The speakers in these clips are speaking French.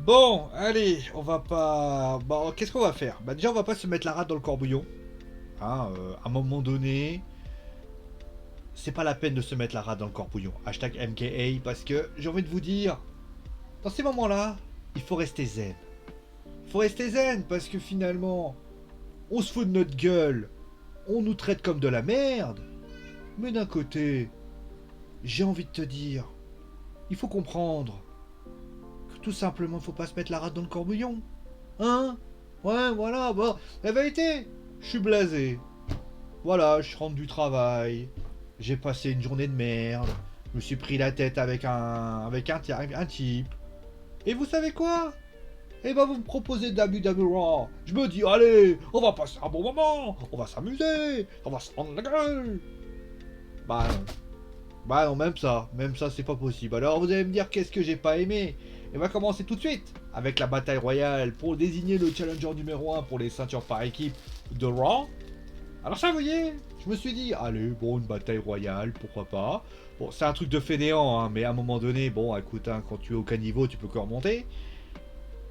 Bon, allez, on va pas... Bon, qu'est-ce qu'on va faire? Bah déjà, on va pas se mettre la rate dans le corbouillon. Hein, à un moment donné, c'est pas la peine de se mettre la rate dans le corbouillon. Hashtag MKA, parce que j'ai envie de vous dire, dans ces moments-là, il faut rester zen. Il faut rester zen, parce que finalement, on se fout de notre gueule, on nous traite comme de la merde. Mais d'un côté, j'ai envie de te dire, il faut comprendre que tout simplement, il faut pas se mettre la rate dans le corbouillon. Hein? Ouais, voilà, bon, la vérité, je suis blasé. Voilà, je rentre du travail, j'ai passé une journée de merde, je me suis pris la tête avec un type. Et vous savez quoi? Eh ben vous me proposez WWE Raw. Je me dis, allez, on va passer un bon moment, on va s'amuser, on va se prendre la gueule. Bah non. Bah non, même ça c'est pas possible. Alors vous allez me dire qu'est-ce que j'ai pas aimé. Et on va commencer tout de suite avec la bataille royale pour désigner le challenger numéro 1 pour les ceintures par équipe de Raw. Alors ça, vous voyez, je me suis dit, allez, bon, une bataille royale, pourquoi pas. Bon, c'est un truc de fainéant, hein, mais à un moment donné, bon, écoute, hein, quand tu es au caniveau, tu peux que remonter.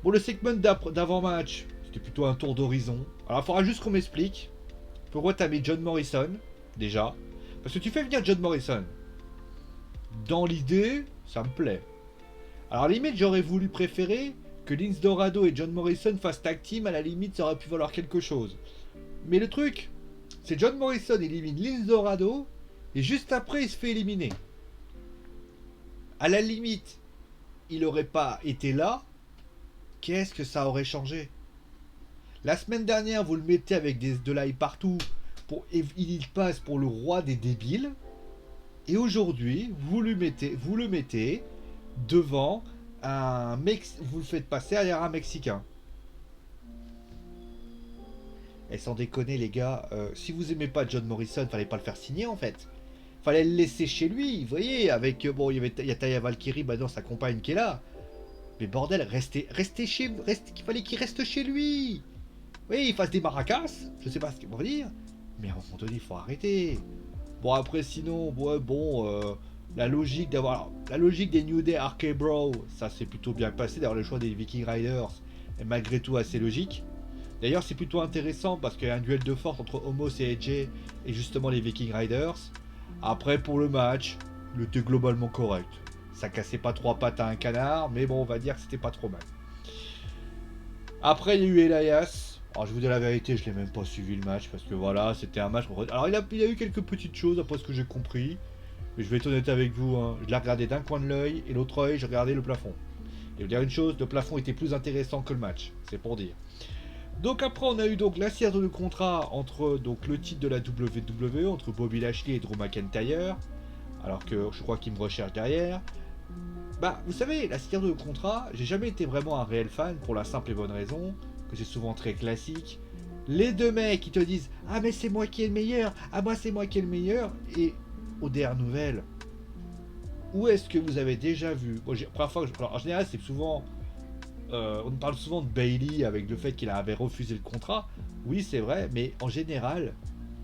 Bon, le segment d'avant-match, c'était plutôt un tour d'horizon. Alors, il faudra juste qu'on m'explique pourquoi t'as mis John Morrison, déjà. Parce que tu fais venir John Morrison. Dans l'idée, ça me plaît. Alors, à la limite, j'aurais voulu préférer que Lince Dorado et John Morrison fassent tag team, à la limite, ça aurait pu valoir quelque chose. Mais le truc, c'est John Morrison élimine Lince Dorado et juste après il se fait éliminer. À la limite, il aurait pas été là, qu'est-ce que ça aurait changé? La semaine dernière, vous le mettez avec de l'ail partout, il passe pour le roi des débiles, et aujourd'hui, vous le mettez devant vous le faites passer derrière un Mexicain. Et sans déconner les gars, si vous aimez pas John Morrison, fallait pas le faire signer en fait. Fallait le laisser chez lui, vous voyez, avec bon, il y a Taya Valkyrie, maintenant sa compagne qui est là. Mais bordel, qu'il fallait qu'il reste chez lui. Oui, il fasse des maracas, je sais pas ce qu'on va dire, mais à un moment donné, il faut arrêter. Bon après sinon, ouais, bon, la logique des New Day Arcade Bro, ça s'est plutôt bien passé. D'ailleurs le choix des Viking Riders est malgré tout assez logique. D'ailleurs c'est plutôt intéressant parce qu'il y a un duel de force entre Homos et AJ et justement les Viking Riders. Après, pour le match, il était globalement correct. Ça cassait pas trois pattes à un canard, mais bon, on va dire que c'était pas trop mal. Après, il y a eu Elias. Alors, je vous dis la vérité, je l'ai même pas suivi le match parce que voilà, c'était un match. Alors, il a eu quelques petites choses après ce que j'ai compris. Mais je vais être honnête avec vous, hein. Je l'ai regardé d'un coin de l'œil et l'autre œil, je regardais le plafond. Et vous dire une chose, le plafond était plus intéressant que le match, c'est pour dire. Donc après on a eu donc la signature de contrat entre donc le titre de la WWE entre Bobby Lashley et Drew McIntyre, alors que je crois qu'il me recherche derrière. Bah vous savez, la signature de contrat, j'ai jamais été vraiment un réel fan pour la simple et bonne raison que c'est souvent très classique. Les deux mecs qui te disent ah mais c'est moi qui est le meilleur, ah moi c'est moi qui est le meilleur, et aux dernières nouvelles, où est-ce que vous avez déjà vu bon, première fois alors, en général c'est souvent on parle souvent de Bailey avec le fait qu'il avait refusé le contrat. Oui, c'est vrai, mais en général,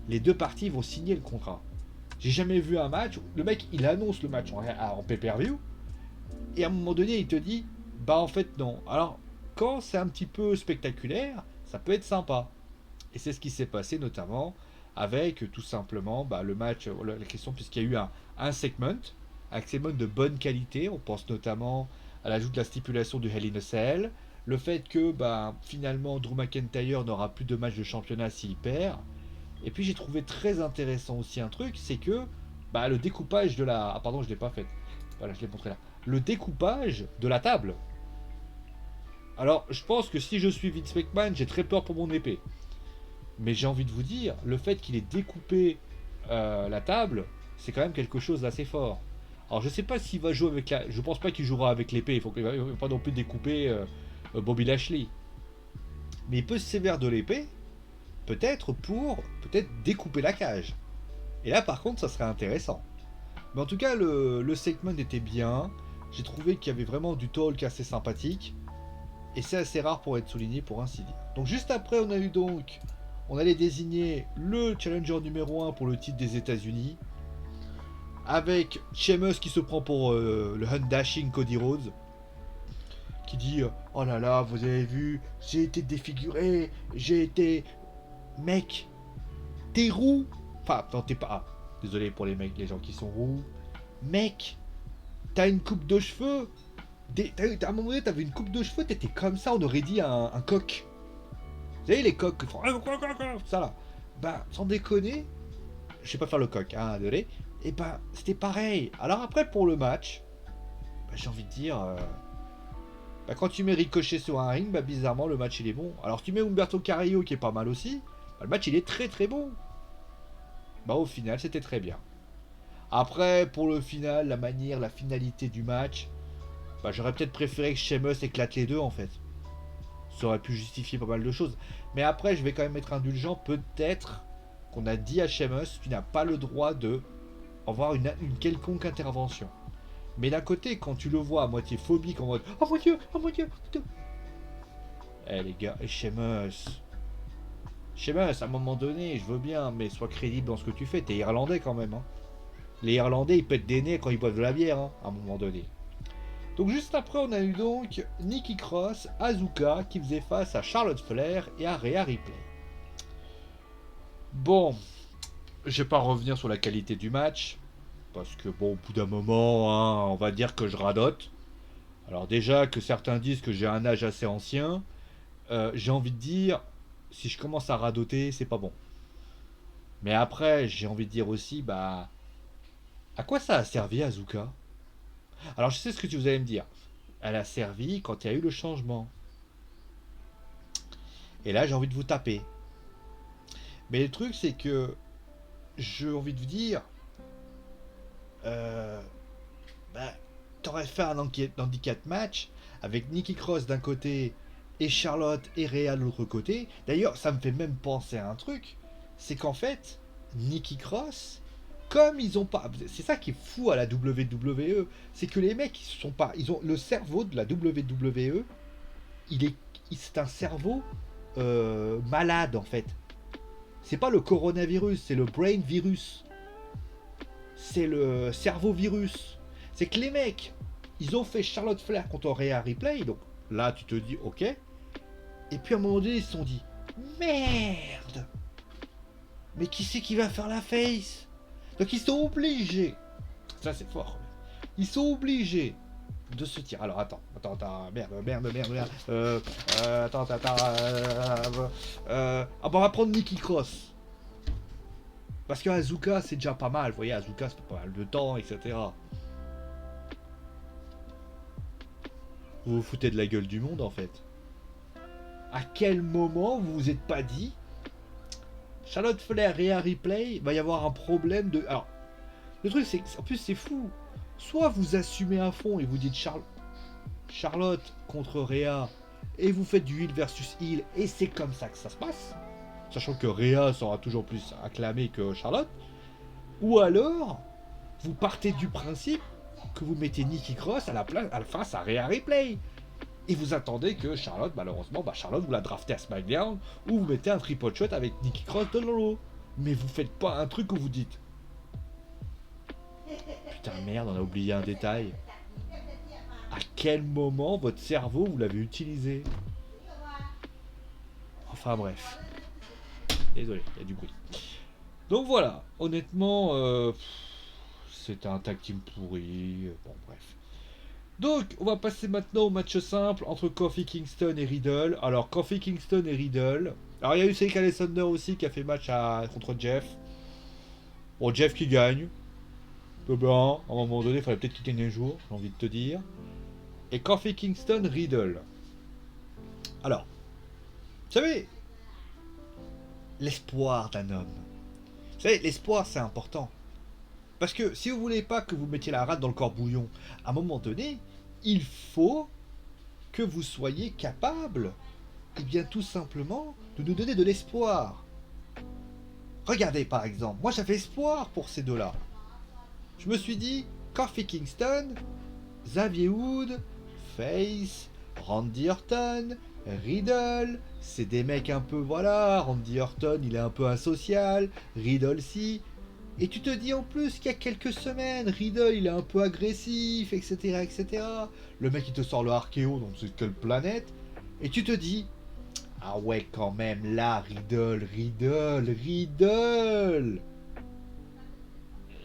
les deux parties vont signer le contrat. J'ai jamais vu un match où le mec il annonce le match en pay-per-view et à un moment donné il te dit bah en fait non. Alors quand c'est un petit peu spectaculaire, ça peut être sympa. Et c'est ce qui s'est passé notamment avec tout simplement bah, le match, la question puisqu'il y a eu un segment de bonne qualité. On pense notamment à l'ajout de la stipulation du Hell in a Cell, le fait que bah, finalement Drew McIntyre n'aura plus de match de championnat s'il perd. Et puis j'ai trouvé très intéressant aussi un truc, c'est que bah, le découpage de la... Ah pardon, je l'ai pas fait. Voilà, je l'ai montré là. Le découpage de la table. Alors, je pense que si je suis Vince McMahon, j'ai très peur pour mon épée. Mais j'ai envie de vous dire, le fait qu'il ait découpé la table, c'est quand même quelque chose d'assez fort. Alors je sais pas s'il va jouer avec la... Je pense pas qu'il jouera avec l'épée, il va pas non plus découper Bobby Lashley. Mais il peut se sévère de l'épée, peut-être pour peut-être découper la cage. Et là par contre ça serait intéressant. Mais en tout cas le segment était bien, j'ai trouvé qu'il y avait vraiment du talk assez sympathique. Et c'est assez rare pour être souligné pour ainsi dire. Donc juste après on a eu donc... On allait désigner le challenger numéro 1 pour le titre des États-Unis. Avec Sheamus qui se prend pour le Hun Dashing Cody Rhodes. Qui dit oh là là, vous avez vu, j'ai été défiguré, j'ai été. Mec, t'es roux. Enfin, non, t'es pas. Ah, désolé pour les mecs, les gens qui sont roux. Mec, t'as une coupe de cheveux. À un moment donné, t'avais une coupe de cheveux, t'étais comme ça, on aurait dit un coq. Vous savez, les coqs qui font ça là. Bah, sans déconner, je sais pas faire le coq, hein, désolé. Et bah, c'était pareil. Alors après, pour le match, bah, j'ai envie de dire. Bah, quand tu mets Ricochet sur un ring, bah, bizarrement, le match il est bon. Alors, tu mets Humberto Carrillo qui est pas mal aussi. Bah, le match il est très très bon. Bah, au final, c'était très bien. Après, pour le final, la manière, la finalité du match, bah, j'aurais peut-être préféré que Sheamus éclate les deux en fait. Ça aurait pu justifier pas mal de choses. Mais après, je vais quand même être indulgent. Peut-être qu'on a dit à Sheamus, tu n'as pas le droit de avoir une quelconque intervention. Mais d'un côté, quand tu le vois à moitié phobique, en mode oh mon dieu, oh mon dieu, oh, eh les gars, et Sheamus, à un moment donné, je veux bien, mais sois crédible dans ce que tu fais. T'es irlandais quand même. Hein. Les Irlandais, ils pètent des nez quand ils boivent de la bière, hein, à un moment donné. Donc juste après, on a eu donc Nikki Cross, Asuka, qui faisait face à Charlotte Flair et à Rhea Ripley. Bon, je vais pas revenir sur la qualité du match, parce que bon, au bout d'un moment, hein, on va dire que je radote. Alors déjà que certains disent que j'ai un âge assez ancien, j'ai envie de dire, si je commence à radoter, c'est pas bon. Mais après, j'ai envie de dire aussi, bah, à quoi ça a servi Asuka? Alors je sais ce que vous allez me dire. Elle a servi quand il y a eu le changement. Et là, j'ai envie de vous taper. Mais le truc, c'est que j'ai envie de vous dire, euh, bah, t'aurais fait un handicap match avec Nikki Cross d'un côté et Charlotte et Rhea de l'autre côté. D'ailleurs, ça me fait même penser à un truc, c'est qu'en fait, Nikki Cross, comme ils ont pas, c'est ça qui est fou à la WWE, c'est que les mecs ils sont pas, ils ont le cerveau de la WWE, il est, c'est un cerveau malade en fait. C'est pas le coronavirus, c'est le brain virus. C'est le cerveau virus. C'est que les mecs, ils ont fait Charlotte Flair contre Rhea Ripley, donc là tu te dis ok. Et puis à un moment donné, ils se sont dit merde, mais qui c'est qui va faire la face? Donc ils sont obligés, ça c'est fort, ils sont obligés de se tirer. Alors attends, merde. Ah bah on va prendre Nikki Cross. Parce que Asuka c'est déjà pas mal, vous voyez, Asuka c'est pas mal de temps, etc. Vous vous foutez de la gueule du monde en fait. À quel moment vous vous êtes pas dit Charlotte Flair et Harry Ripley, va y avoir un problème de. Alors, le truc c'est en plus c'est fou. Soit vous assumez à fond et vous dites Charlotte contre Rhea et vous faites du heal versus heal et c'est comme ça que ça se passe. Sachant que Rhea sera toujours plus acclamée que Charlotte. Ou alors, vous partez du principe que vous mettez Nikki Cross à la face à Rhea Ripley. Et vous attendez que Charlotte, malheureusement, Charlotte vous la draftez à SmackDown ou vous mettez un triple shot avec Nikki Cross de Lolo. Mais vous faites pas un truc où vous dites putain merde, on a oublié un détail. À quel moment votre cerveau vous l'avez utilisé? Enfin bref. Désolé, il y a du bruit. Donc voilà, honnêtement, c'était un tag team pourri. Bon bref. Donc, on va passer maintenant au match simple entre Kofi Kingston et Riddle. Alors, Kofi Kingston et Riddle. Alors, il y a eu Cedric Alexander aussi qui a fait match contre Jeff. Bon, Jeff qui gagne. Ben, à un moment donné, il fallait peut-être qu'il gagne un jour, j'ai envie de te dire. Et Kofi Kingston, Riddle. Alors, vous savez, l'espoir d'un homme. Vous savez, l'espoir, c'est important. Parce que si vous voulez pas que vous mettiez la rate dans le corbouillon, à un moment donné, il faut que vous soyez capable, et bien tout simplement, de nous donner de l'espoir. Regardez par exemple, moi j'avais espoir pour ces deux-là. Je me suis dit, Kofi Kingston, Xavier Wood, Face, Randy Orton, Riddle, c'est des mecs un peu, voilà, Randy Orton il est un peu asocial, Riddle si. Et tu te dis en plus qu'il y a quelques semaines, Riddle il est un peu agressif, etc. etc. Le mec il te sort le Archéo, donc c'est quelle planète. Et tu te dis, ah ouais quand même, là, Riddle.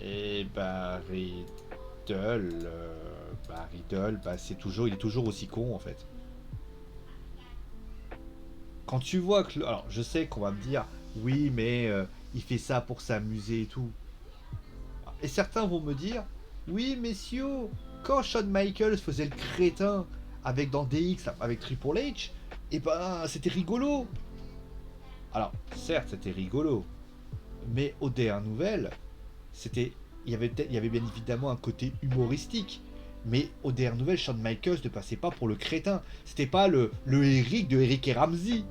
Et bah Riddle, bah il est toujours aussi con en fait. Quand tu vois que... Alors je sais qu'on va me dire, oui mais il fait ça pour s'amuser et tout. Et certains vont me dire, oui, messieurs, quand Shawn Michaels faisait le crétin avec dans DX, avec Triple H, et ben c'était rigolo. Alors, certes, c'était rigolo, mais aux dernières nouvelles, c'était, il y avait bien évidemment un côté humoristique. Mais aux dernières nouvelles, Shawn Michaels ne passait pas pour le crétin. C'était pas le Eric de Eric et Ramsey.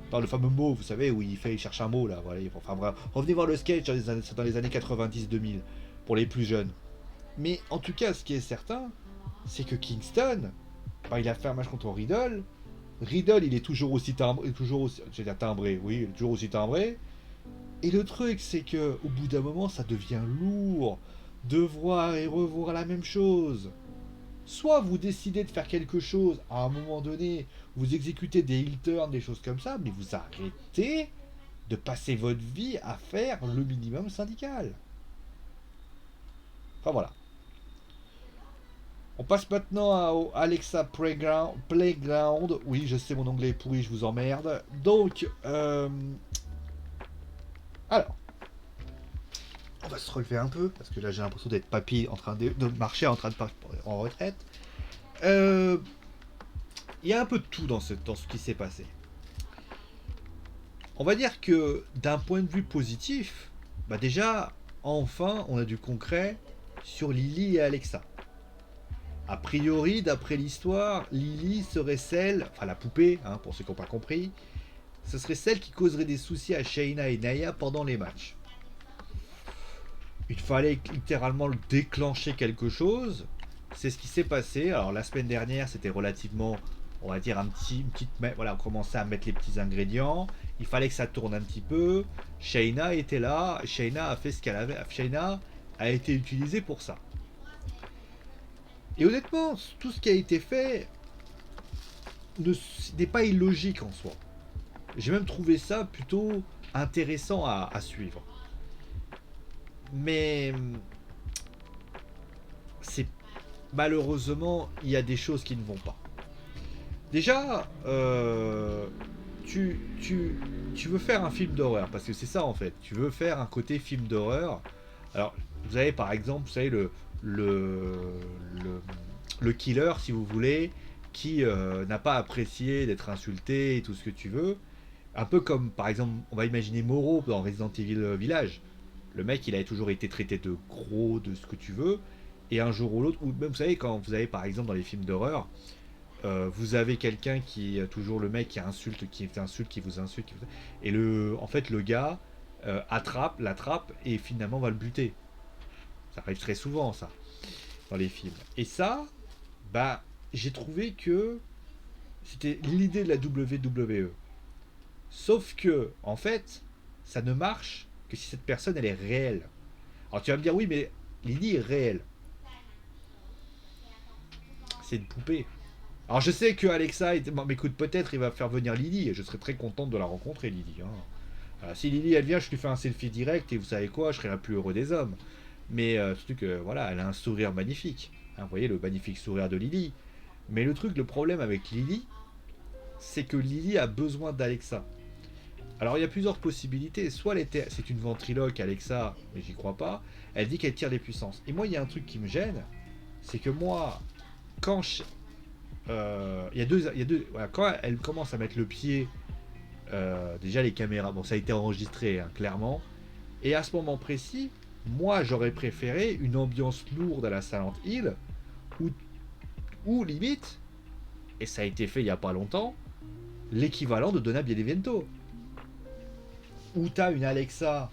Par le fameux mot, vous savez, où il cherche un mot là. Voilà, enfin bref, revenez voir le sketch dans les années 90-2000 pour les plus jeunes. Mais en tout cas, ce qui est certain, c'est que Kingston, bah, il a fait un match contre Riddle. Riddle, il est toujours aussi timbré, timbré, oui, il est toujours aussi timbré. Et le truc, c'est que au bout d'un moment, ça devient lourd de voir et revoir la même chose. Soit vous décidez de faire quelque chose à un moment donné, vous exécutez des heel turns, des choses comme ça, mais vous arrêtez de passer votre vie à faire le minimum syndical. Enfin voilà. On passe maintenant à Alexa Playground. Oui, je sais, mon anglais est pourri, je vous emmerde. Donc, alors, on va se relever un peu, parce que là j'ai l'impression d'être papy en train de marcher, en train de partir en retraite. Il y a un peu de tout dans ce qui s'est passé. On va dire que d'un point de vue positif, bah déjà, enfin, on a du concret sur Lily et Alexa. A priori, d'après l'histoire, Lily serait celle, enfin la poupée, hein, pour ceux qui n'ont pas compris, ce serait celle qui causerait des soucis à Shayna et Nia pendant les matchs. Il fallait littéralement déclencher quelque chose. C'est ce qui s'est passé. Alors la semaine dernière, c'était relativement, on va dire voilà, on commençait à mettre les petits ingrédients. Il fallait que ça tourne un petit peu. Shayna était là. Shayna a fait ce qu'elle avait. Shayna a été utilisée pour ça. Et honnêtement, tout ce qui a été fait n'est pas illogique en soi. J'ai même trouvé ça plutôt intéressant à suivre. Mais c'est malheureusement, il y a des choses qui ne vont pas. Déjà, tu veux faire un film d'horreur, parce que c'est ça en fait. Tu veux faire un côté film d'horreur. Alors, vous avez par exemple, vous savez, le killer, si vous voulez, qui n'a pas apprécié d'être insulté et tout ce que tu veux. Un peu comme, par exemple, on va imaginer Moreau dans Resident Evil Village. Le mec, il a toujours été traité de gros, de ce que tu veux. Et un jour ou l'autre, ou même, vous savez, quand vous avez, par exemple, dans les films d'horreur, vous avez quelqu'un qui, toujours le mec qui insulte, qui vous insulte. Et en fait, le gars l'attrape et finalement va le buter. Ça arrive très souvent, ça, dans les films. Et ça, bah, j'ai trouvé que c'était l'idée de la WWE. Sauf que, en fait, ça ne marche que si cette personne, elle est réelle. Alors tu vas me dire, oui, mais Lily est réelle. C'est une poupée. Alors je sais que Alexa, m'écoute, peut-être il va faire venir Lily, et je serais très contente de la rencontrer, Lily. Hein. Si Lily, elle vient, je lui fais un selfie direct, et vous savez quoi, je serai la plus heureux des hommes. Mais surtout que, voilà, elle a un sourire magnifique. Hein, vous voyez le magnifique sourire de Lily. Mais le problème avec Lily, c'est que Lily a besoin d'Alexa. Alors il y a plusieurs possibilités. Soit c'est une ventriloque Alexa, mais j'y crois pas. Elle dit qu'elle tire des puissances. Et moi il y a un truc qui me gêne, c'est que moi, quand voilà, quand elle commence à mettre le pied, déjà les caméras, bon ça a été enregistré hein, clairement. Et à ce moment précis, moi j'aurais préféré une ambiance lourde à la Silent Hill, ou limite, et ça a été fait il y a pas longtemps, l'équivalent de Donna Bielevento. Où t'as une Alexa.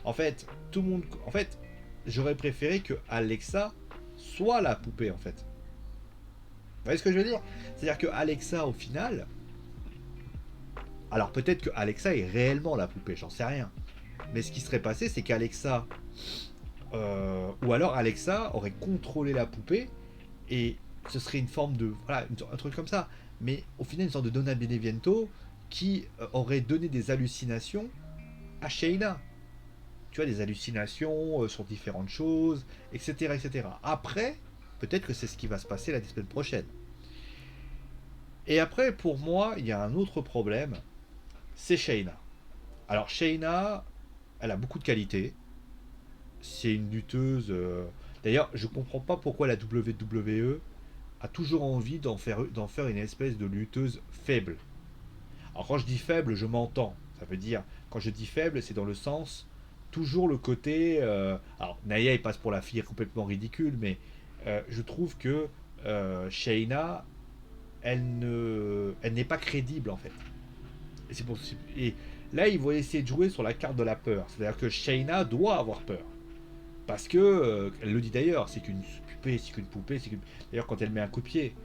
En fait, tout le monde. En fait, j'aurais préféré que Alexa soit la poupée, en fait. Vous voyez ce que je veux dire? C'est-à-dire que Alexa, au final. Alors peut-être que Alexa est réellement la poupée, j'en sais rien. Mais ce qui serait passé, c'est qu'Alexa, ou alors Alexa aurait contrôlé la poupée et ce serait une forme de, voilà, un truc comme ça. Mais au final, une sorte de Donna Beneviento qui aurait donné des hallucinations à Shayna. Tu vois, des hallucinations sur différentes choses, etc., etc. Après, peut-être que c'est ce qui va se passer la semaine prochaine. Et après, pour moi, il y a un autre problème, c'est Shayna. Alors Shayna, elle a beaucoup de qualités. C'est une lutteuse. D'ailleurs, je comprends pas pourquoi la WWE a toujours envie d'en faire une espèce de lutteuse faible. Alors quand je dis faible, je m'entends. Ça veut dire, quand je dis faible, c'est dans le sens toujours le côté. Alors Naya, il passe pour la fille complètement ridicule, mais je trouve que Shayna, elle n'est pas crédible en fait. Et là, ils vont essayer de jouer sur la carte de la peur. C'est-à-dire que Shayna doit avoir peur. Parce que, elle le dit d'ailleurs, c'est qu'une poupée, c'est qu'une poupée, c'est qu'une... D'ailleurs, quand elle met un coup de pied,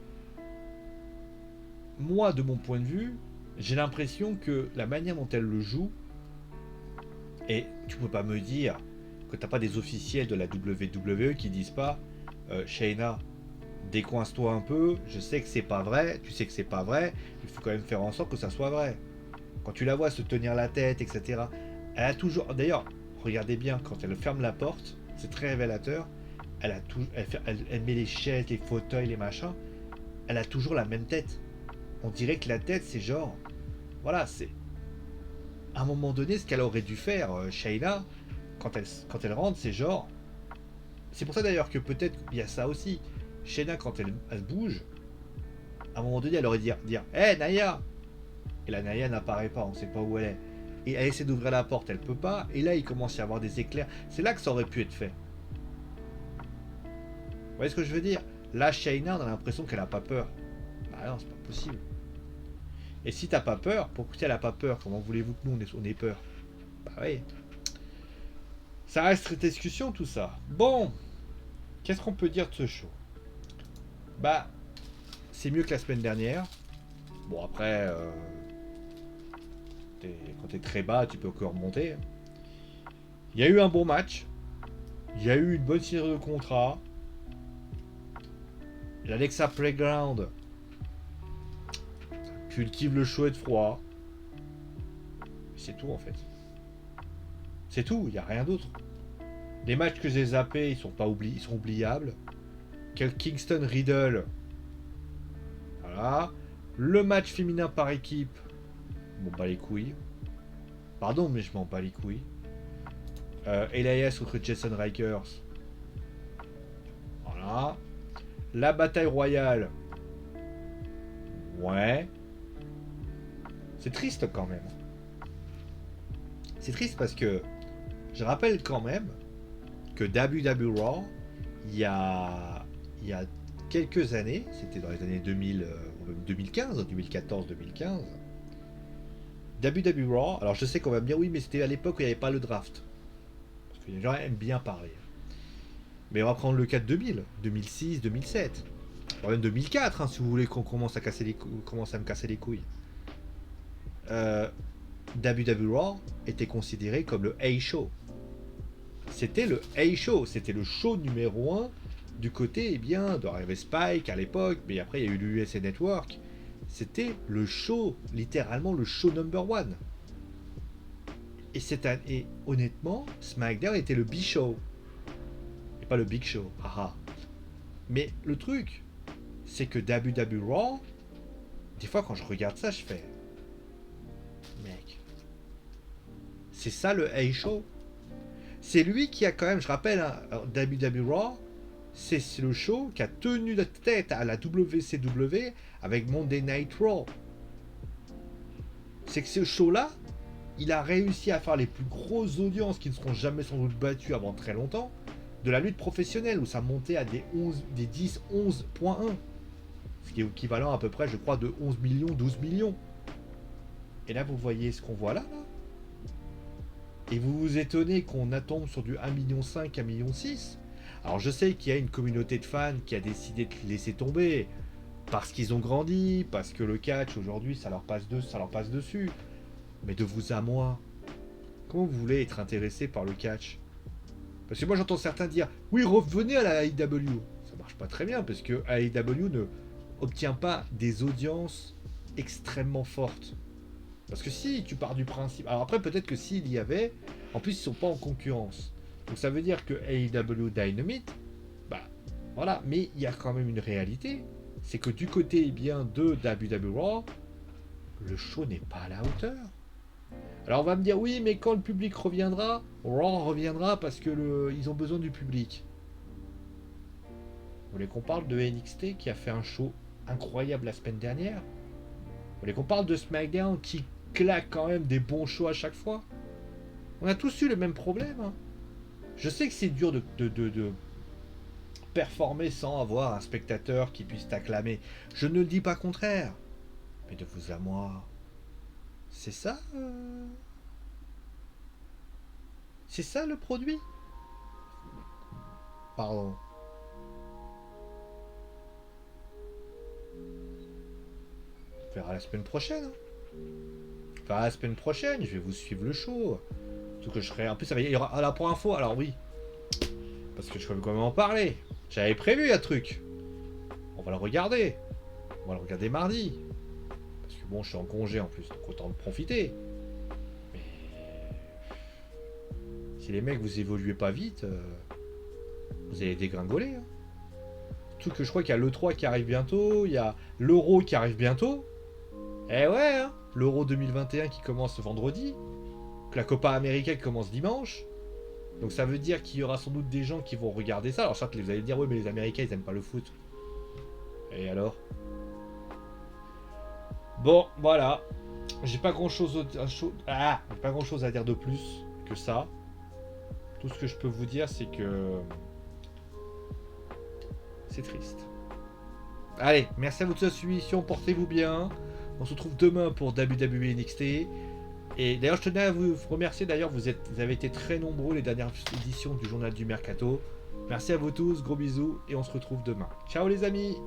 moi, de mon point de vue, j'ai l'impression que la manière dont elle le joue, et tu peux pas me dire que t'as pas des officiels de la WWE qui disent pas, Shayna, décoince-toi un peu, je sais que c'est pas vrai, tu sais que c'est pas vrai, il faut quand même faire en sorte que ça soit vrai. Quand tu la vois se tenir la tête, etc. Elle a toujours. D'ailleurs, regardez bien, quand elle ferme la porte, c'est très révélateur. Elle, a tout, elle met les chaises, les fauteuils, les machins. Elle a toujours la même tête. On dirait que la tête, c'est genre. Voilà, c'est. À un moment donné, ce qu'elle aurait dû faire, Shayna, quand elle rentre, c'est genre. C'est pour ça d'ailleurs que peut-être il y a ça aussi. Shayna, quand elle bouge, à un moment donné, elle aurait dû dire Hé, Naya. Et la Naya n'apparaît pas, on ne sait pas où elle est. Et elle essaie d'ouvrir la porte, elle peut pas. Et là, il commence à y avoir des éclairs. C'est là que ça aurait pu être fait. Vous voyez ce que je veux dire? Là, Shayna, on a l'impression qu'elle a pas peur. Bah non, c'est pas possible. Et si t'as pas peur, pourquoi elle a pas peur? Comment voulez-vous que nous, on ait peur? Bah oui. Ça reste cette discussion, tout ça. Bon, qu'est-ce qu'on peut dire de ce show? Bah, c'est mieux que la semaine dernière. Bon, après, quand t'es très bas, tu peux encore remonter. Il y a eu un bon match. Il y a eu une bonne série de contrats. L'Alexa Playground cultive le chaud et le froid. C'est tout en fait. C'est tout, il n'y a rien d'autre. Les matchs que j'ai zappés, ils sont oubliables. Kingston Riddle. Voilà. Le match féminin par équipe. Je m'en bats les couilles. Pardon, mais je m'en bats les couilles. Elias contre Jason Rikers. Voilà. La bataille royale. Ouais. C'est triste quand même. C'est triste parce que je rappelle quand même que WWE Raw, il y a quelques années, c'était dans les années 2000, 2015, 2014, 2015, WWE Raw, alors je sais qu'on va me dire oui, mais c'était à l'époque où il n'y avait pas le draft. Parce que les gens aiment bien parler. Mais on va prendre le cas de 2000, 2006, 2007. Voire même 2004, hein, si vous voulez qu'on commence à me casser les couilles. WWE Raw était considéré comme le A-Show. C'était le A-Show, c'était le show numéro 1 du côté, eh bien, de Harvey Spike à l'époque, mais après il y a eu l'USA Network. C'était le show, littéralement le show number 1. Et honnêtement, SmackDown était le B-Show. Et pas le Big Show, haha. Mais le truc, c'est que WWE Raw, des fois quand je regarde ça, je fais... Mec, c'est ça le A-Show? C'est lui qui a quand même, je rappelle, hein, WWE Raw, c'est le show qui a tenu la tête à la WCW avec Monday Night Raw. C'est que ce show-là, il a réussi à faire les plus grosses audiences qui ne seront jamais sans doute battues avant très longtemps de la lutte professionnelle où ça montait à des 10, 11.1. Ce qui est équivalent à peu près, je crois, de 11 millions, 12 millions. Et là, vous voyez ce qu'on voit là. Et vous vous étonnez qu'on tombe sur du 1,5 million, 1,6 million. Alors je sais qu'il y a une communauté de fans qui a décidé de laisser tomber parce qu'ils ont grandi, parce que le catch aujourd'hui ça leur passe dessus. Mais de vous à moi, Comment vous voulez être intéressé par le catch? Parce que moi j'entends certains dire oui, revenez à la AEW. Ça marche pas très bien parce que AEW ne obtient pas des audiences extrêmement fortes. Parce que si tu pars du principe. Alors après, peut-être que s'il y avait, en plus ils sont pas en concurrence. Donc ça veut dire que AEW Dynamite, bah voilà, mais il y a quand même une réalité. C'est que du côté bien de WWE Raw, le show n'est pas à la hauteur. Alors on va me dire oui, mais quand le public reviendra, Raw reviendra parce que ils ont besoin du public. Vous voulez qu'on parle de NXT qui a fait un show incroyable la semaine dernière? Vous voulez qu'on parle de SmackDown qui claque quand même des bons shows à chaque fois? On a tous eu le même problème. Hein. Je sais que c'est dur de performer sans avoir un spectateur qui puisse t'acclamer. Je ne dis pas contraire. Mais de vous à moi, c'est ça c'est ça le produit? Pardon. On verra la semaine prochaine. Hein. On verra la semaine prochaine, je vais vous suivre le show. Tout que je serai. En plus, ça va y aura. Ah là, pour info, alors oui. Parce que je peux quand même en parler. J'avais prévu un truc. On va le regarder. On va le regarder mardi. Parce que bon, je suis en congé en plus, donc autant en profiter. Mais. Si les mecs vous évoluez pas vite, vous allez dégringoler. Hein. Surtout que je crois qu'il y a l'E3 qui arrive bientôt, il y a l'Euro qui arrive bientôt. Eh ouais, hein, l'Euro 2021 qui commence vendredi, que la Copa América qui commence dimanche. Donc ça veut dire qu'il y aura sans doute des gens qui vont regarder ça. Alors certes, vous allez dire, oui, mais les Américains, ils aiment pas le foot. Et alors? Bon, voilà. J'ai pas grand chose à dire de plus que ça. Tout ce que je peux vous dire, c'est que c'est triste. Allez, merci à vous de cette émission, portez-vous bien. On se retrouve demain pour WWE NXT. Et d'ailleurs, je tenais à vous remercier. D'ailleurs, vous avez été très nombreux les dernières éditions du Journal du Mercato. Merci à vous tous, gros bisous, et on se retrouve demain. Ciao les amis!